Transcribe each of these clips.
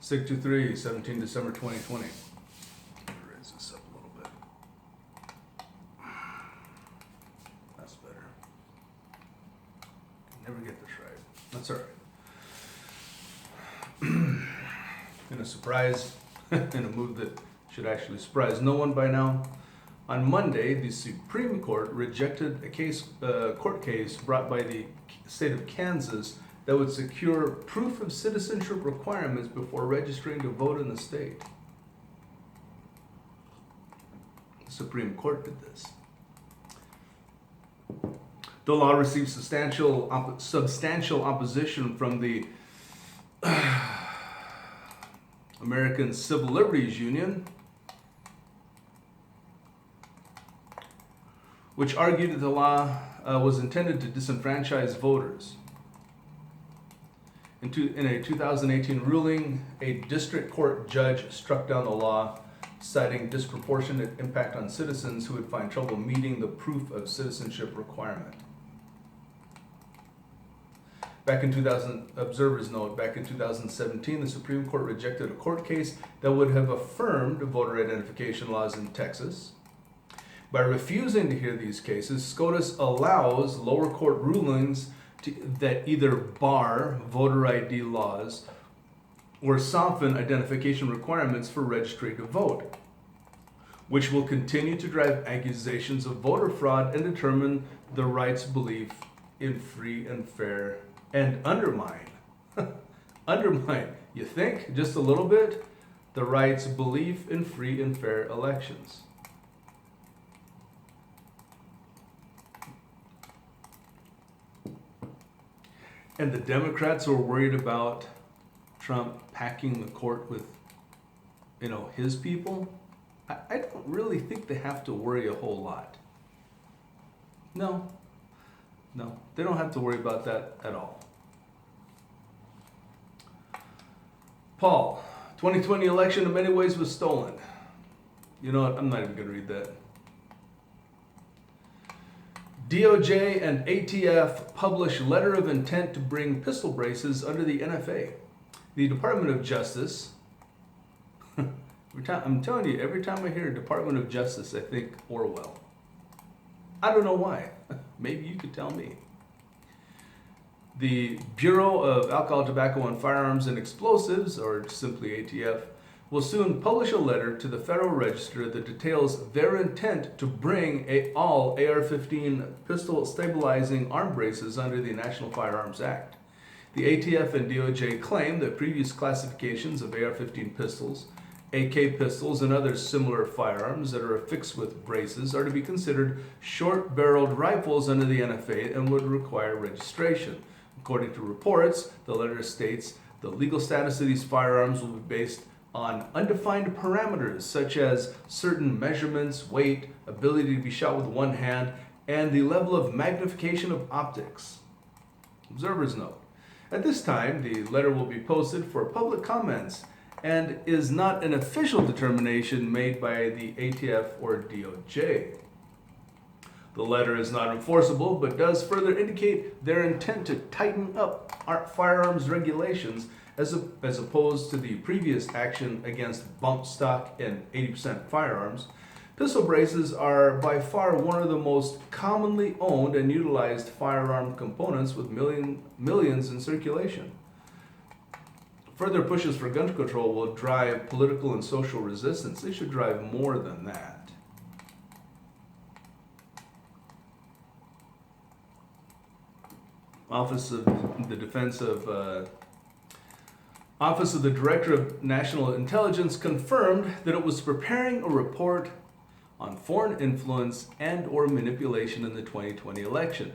623, 17 December 2020. Raise this up a little bit. That's better. Never get this right. That's all right. In a surprise, in a move that should actually surprise no one by now. On Monday, the Supreme Court rejected a court case brought by the state of Kansas that would secure proof of citizenship requirements before registering to vote in the state. The Supreme Court did this. The law received substantial opposition from the American Civil Liberties Union, which argued that the law was intended to disenfranchise voters. In a 2018 ruling, a district court judge struck down the law, citing disproportionate impact on citizens who would find trouble meeting the proof of citizenship requirement. Observers note, back in 2017, the Supreme Court rejected a court case that would have affirmed voter identification laws in Texas. By refusing to hear these cases, SCOTUS allows lower court rulings that either bar voter ID laws or soften identification requirements for registry to vote, which will continue to drive accusations of voter fraud and determine the right's belief in free and fair and undermine, you think, just a little bit, the right's belief in free and fair elections. And the Democrats are worried about Trump packing the court with, his people. I don't really think they have to worry a whole lot. No, they don't have to worry about that at all. Paul, 2020 election in many ways was stolen. You know what? I'm not even going to read that. DOJ and ATF publish letter of intent to bring pistol braces under the NFA. The Department of Justice, I'm telling you, every time I hear Department of Justice, I think Orwell. I don't know why. Maybe you could tell me. The Bureau of Alcohol, Tobacco, and Firearms and Explosives, or simply ATF, will soon publish a letter to the Federal Register that details their intent to bring all AR-15 pistol stabilizing arm braces under the National Firearms Act. The ATF and DOJ claim that previous classifications of AR-15 pistols, AK pistols, and other similar firearms that are affixed with braces are to be considered short-barreled rifles under the NFA and would require registration. According to reports, the letter states the legal status of these firearms will be based on undefined parameters such as certain measurements, weight, ability to be shot with one hand, and the level of magnification of optics. Observers note, at this time, the letter will be posted for public comments and is not an official determination made by the ATF or DOJ. The letter is not enforceable, but does further indicate their intent to tighten up our firearms regulations as opposed to the previous action against bump stock and 80% firearms. Pistol braces are by far one of the most commonly owned and utilized firearm components with millions in circulation. Further pushes for gun control will drive political and social resistance. They should drive more than that. Office of the Director of National Intelligence confirmed that it was preparing a report on foreign influence and or manipulation in the 2020 election.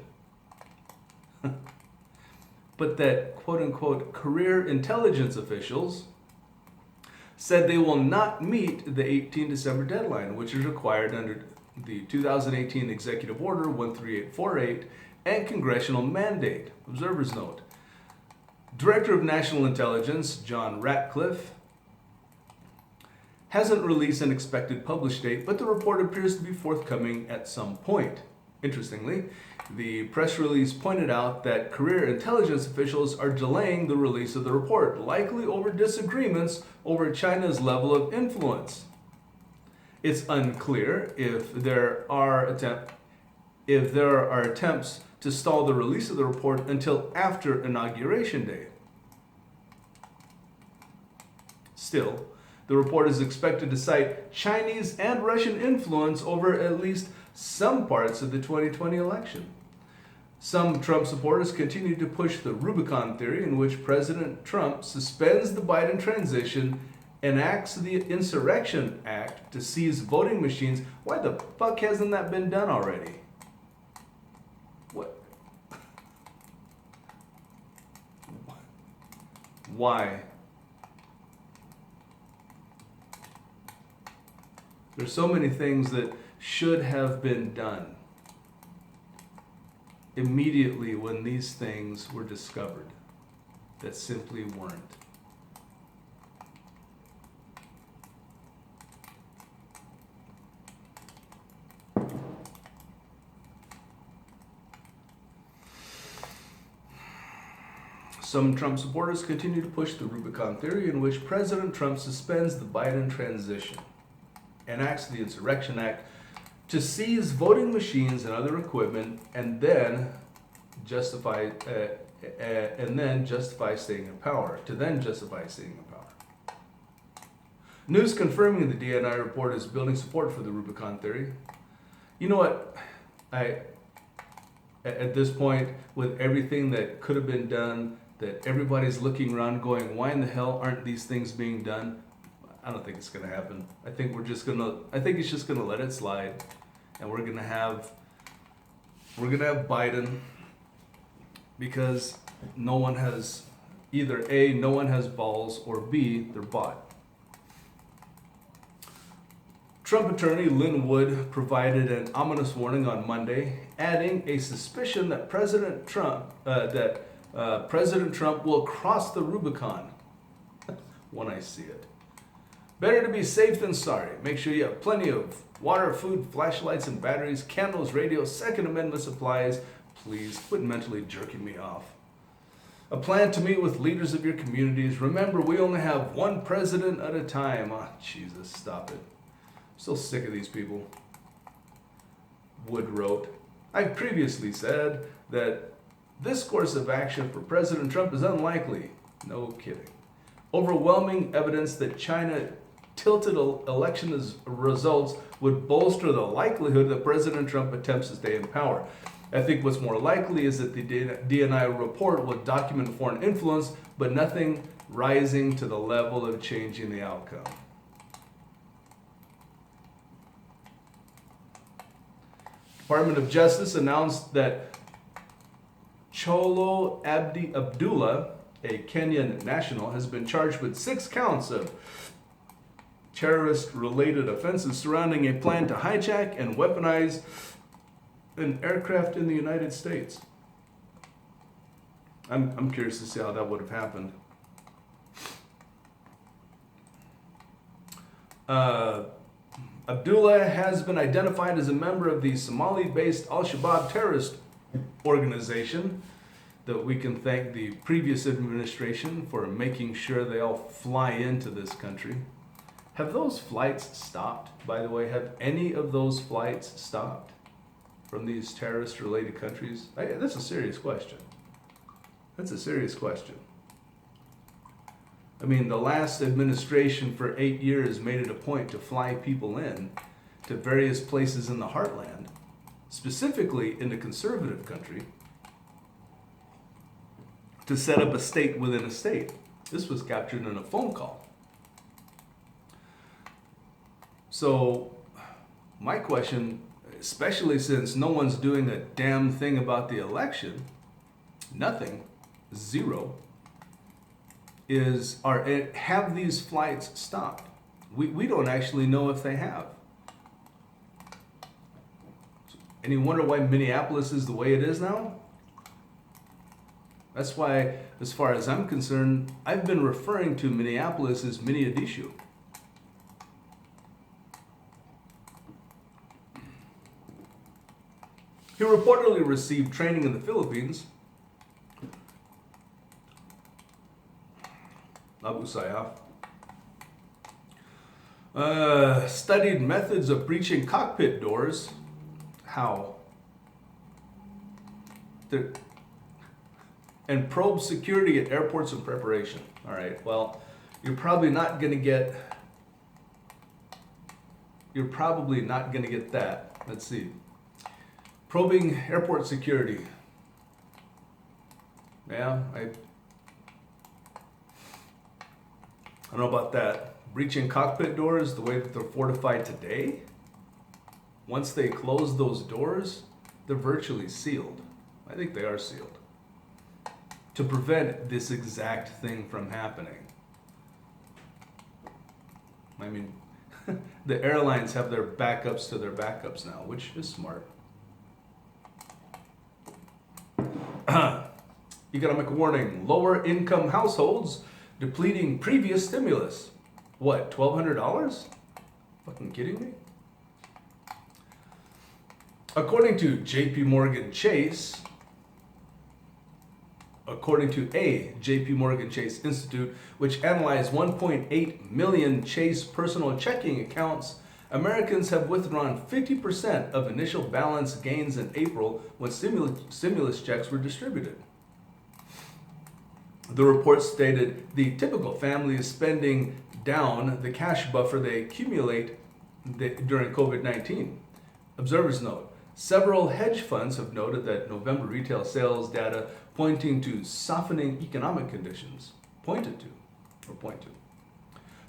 But that quote-unquote career intelligence officials said they will not meet the 18 December deadline, which is required under the 2018 Executive Order 13848 and congressional mandate. Observers note, Director of National Intelligence John Ratcliffe hasn't released an expected publish date, but the report appears to be forthcoming at some point. Interestingly, the press release pointed out that career intelligence officials are delaying the release of the report, likely over disagreements over China's level of influence. It's unclear if there are attempts to stall the release of the report until after Inauguration Day. Still, the report is expected to cite Chinese and Russian influence over at least some parts of the 2020 election. Some Trump supporters continue to push the Rubicon theory, in which President Trump suspends the Biden transition, enacts the Insurrection Act to seize voting machines. Why the fuck hasn't that been done already? What? Why? There's so many things that should have been done immediately when these things were discovered that simply weren't. Some Trump supporters continue to push the Rubicon theory, in which President Trump suspends the Biden transition, enacts the Insurrection Act to seize voting machines and other equipment, and then justify staying in power. News confirming the DNI report is building support for the Rubicon theory. You know what? At this point, with everything that could have been done, that everybody's looking around going, why in the hell aren't these things being done? I don't think it's going to happen. I think it's just going to let it slide, and we're going to have Biden, because no one has either A, no one has balls, or B, they're bought. Trump attorney Lin Wood provided an ominous warning on Monday, adding a suspicion that President Trump will cross the Rubicon when I see it. Better to be safe than sorry. Make sure you have plenty of water, food, flashlights and batteries, candles, radios, Second Amendment supplies. Please quit mentally jerking me off. A plan to meet with leaders of your communities. Remember, we only have one president at a time. Oh, Jesus, stop it. I'm still sick of these people. Wood wrote, I previously said that this course of action for President Trump is unlikely. No kidding. Overwhelming evidence that China tilted election results would bolster the likelihood that President Trump attempts to stay in power. I think what's more likely is that the DNI report will document foreign influence, but nothing rising to the level of changing the outcome. Department of Justice announced that Cholo Abdullah, a Kenyan national, has been charged with 6 counts of terrorist-related offenses surrounding a plan to hijack and weaponize an aircraft in the United States. I'm curious to see how that would have happened. Abdullah has been identified as a member of the Somali-based Al-Shabaab terrorist organization, that we can thank the previous administration for making sure they all fly into this country. Have those flights stopped, by the way? Have any of those flights stopped from these terrorist-related countries? That's a serious question. That's a serious question. I mean, the last administration for 8 years made it a point to fly people in to various places in the heartland, specifically in the conservative country, to set up a state within a state. This was captured in a phone call. So, my question, especially since no one's doing a damn thing about the election, nothing, zero, is have these flights stopped? We don't actually know if they have. And you wonder why Minneapolis is the way it is now? That's why, as far as I'm concerned, I've been referring to Minneapolis as Minneadishu. He reportedly received training in the Philippines. Abu Sayyaf. Studied methods of breaching cockpit doors. How? And probe security at airports in preparation. All right, well, you're probably not going to get that. Let's see. Probing airport security. Yeah, I don't know about that. Breaching cockpit doors the way that they're fortified today. Once they close those doors, they're virtually sealed. I think they are sealed. To prevent this exact thing from happening. I mean, the airlines have their backups to their backups now, which is smart. Economic warning. Lower income households depleting previous stimulus. What, $1,200? Fucking kidding me? According to a JP Morgan Chase Institute, which analyzed 1.8 million Chase personal checking accounts, Americans have withdrawn 50% of initial balance gains in April when stimulus checks were distributed. The report stated the typical family is spending down the cash buffer they accumulate during COVID-19. Observers note, several hedge funds have noted that November retail sales data pointing to softening economic conditions point to.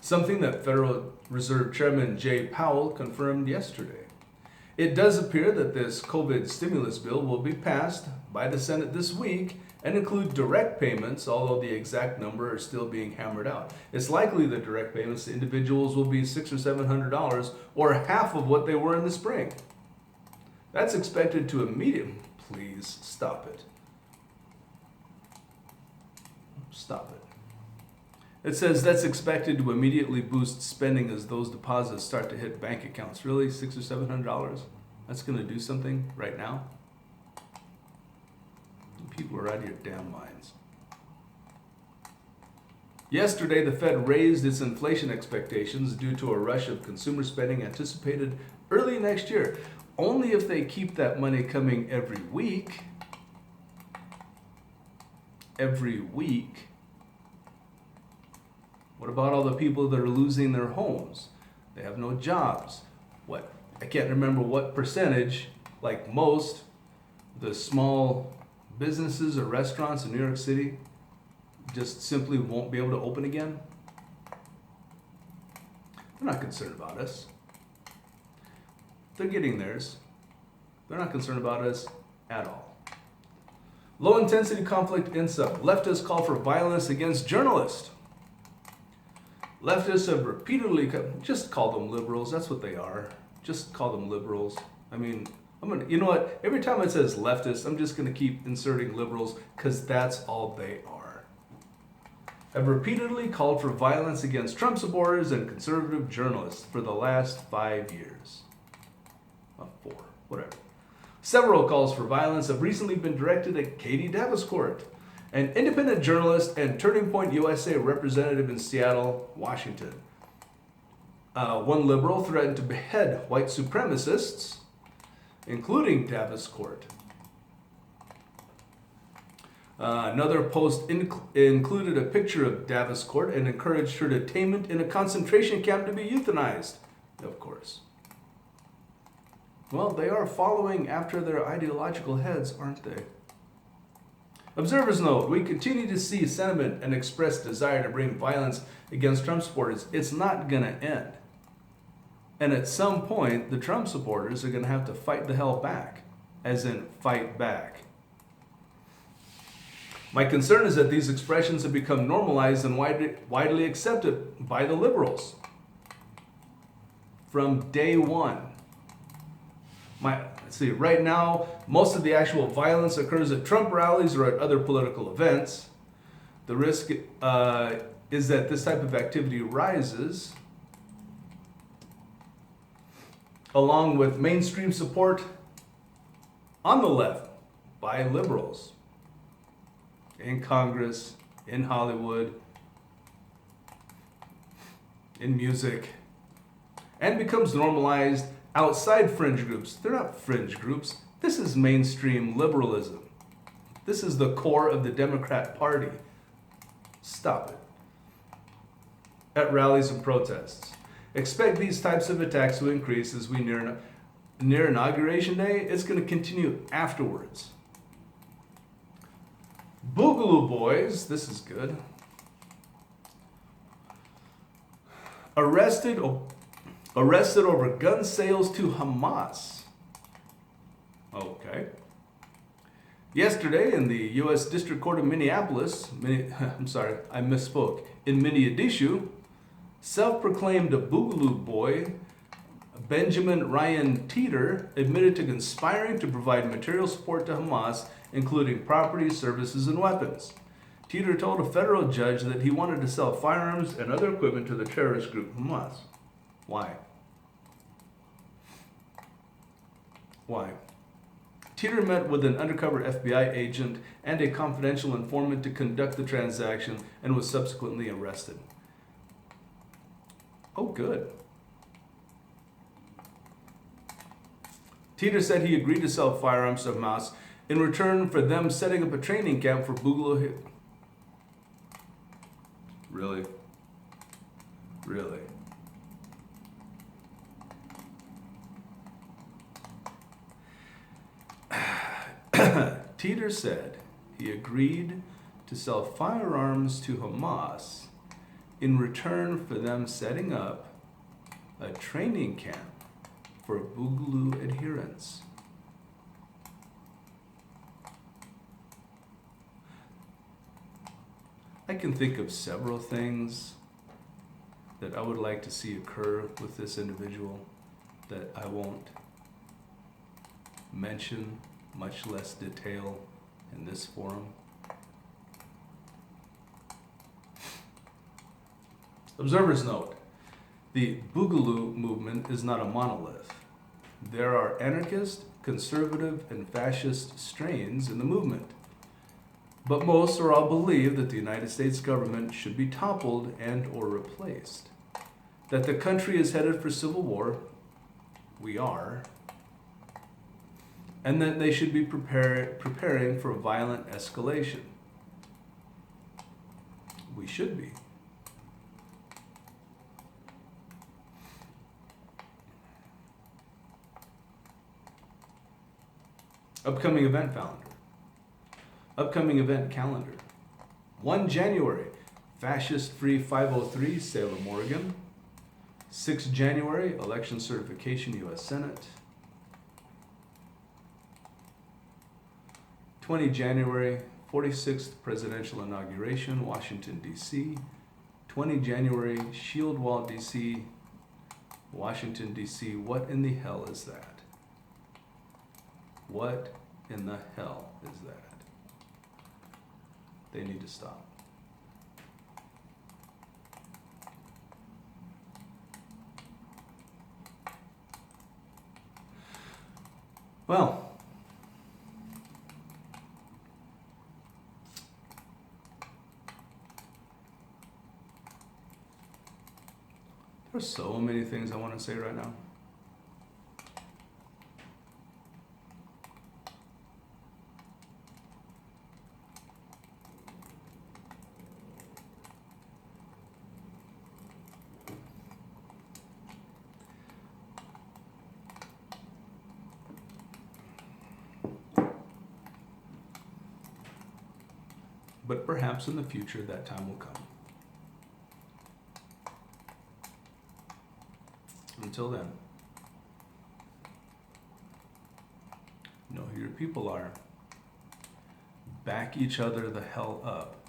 Something that Federal Reserve Chairman Jay Powell confirmed yesterday. It does appear that this COVID stimulus bill will be passed by the Senate this week and include direct payments, although the exact number are still being hammered out. It's likely that direct payments to individuals will be $600 or $700, or half of what they were in the spring. That's expected to immediately... Please, stop it. Stop it. It says that's expected to immediately boost spending as those deposits start to hit bank accounts. Really? $600 or $700? That's going to do something right now? People are out of your damn minds. Yesterday, the Fed raised its inflation expectations due to a rush of consumer spending anticipated early next year. Only if they keep that money coming every week. Every week. What about all the people that are losing their homes? They have no jobs. What? I can't remember what percentage, like most, the small businesses or restaurants in New York City just simply won't be able to open again. They're not concerned about us. They're getting theirs. They're not concerned about us at all. Low intensity conflict ends up. Leftists call for violence against journalists. Leftists have repeatedly, just call them liberals, that's what they are. Just call them liberals. I mean, you know what? Every time it says leftist, I'm just gonna keep inserting liberals because that's all they are. Have repeatedly called for violence against Trump supporters and conservative journalists for the last 5 years. 4, whatever. Several calls for violence have recently been directed at Katie Davenport, an independent journalist and Turning Point USA representative in Seattle, Washington. One liberal threatened to behead white supremacists, including Davenport. Another post included a picture of Davenport and encouraged her detainment in a concentration camp to be euthanized, of course. Well, they are following after their ideological heads, aren't they? Observers note, we continue to see sentiment and expressed desire to bring violence against Trump supporters. It's not going to end. And at some point, the Trump supporters are going to have to fight the hell back, as in fight back. My concern is that these expressions have become normalized and widely accepted by the liberals from day one. Let's see, right now, most of the actual violence occurs at Trump rallies or at other political events. The risk is that this type of activity rises along with mainstream support on the left by liberals in Congress, in Hollywood, in music, and becomes normalized outside fringe groups. They're not fringe groups. This is mainstream liberalism. This is the core of the Democrat Party. Stop it. At rallies and protests. Expect these types of attacks to increase as we near Inauguration Day. It's going to continue afterwards. Boogaloo Boys, this is good. Arrested over gun sales to Hamas. Okay. Yesterday in the U.S. District Court of Minneapolis, I'm sorry, I misspoke. In Mogadishu, self-proclaimed Boogaloo boy Benjamin Ryan Teeter admitted to conspiring to provide material support to Hamas, including property, services, and weapons. Teeter told a federal judge that he wanted to sell firearms and other equipment to the terrorist group Hamas. Why? Why? Teeter met with an undercover FBI agent and a confidential informant to conduct the transaction and was subsequently arrested. Oh, good. Teeter said he agreed to sell firearms to Hamas in return for them setting up a training camp for Boogaloo. Really? Really? Teeter said he agreed to sell firearms to Hamas in return for them setting up a training camp for Boogaloo adherents. I can think of several things that I would like to see occur with this individual that I won't mention, much less detail in this forum. Observers note, the Boogaloo movement is not a monolith. There are anarchist, conservative, and fascist strains in the movement. But most or all believe that the United States government should be toppled and or replaced. That the country is headed for civil war. We are. And that they should be preparing for violent escalation. We should be. Upcoming event calendar. Upcoming event calendar. 1 January, Fascist Free 503, Salem, Oregon. 6 January, election certification, U.S. Senate. 20 January, 46th presidential inauguration, Washington, D.C. 20 January, Shield Wall, D.C., Washington, D.C. What in the hell is that? What in the hell is that? They need to stop. Well, there's so many things I want to say right now. But perhaps in the future that time will come. Until then, know who your people are. Back each other the hell up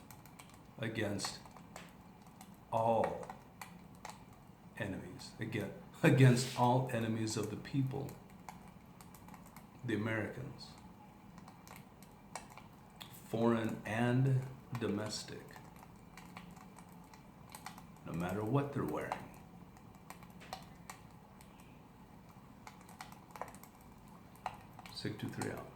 against all enemies. Against all enemies of the people, the Americans. Foreign and domestic, no matter what they're wearing. Sig 23 out.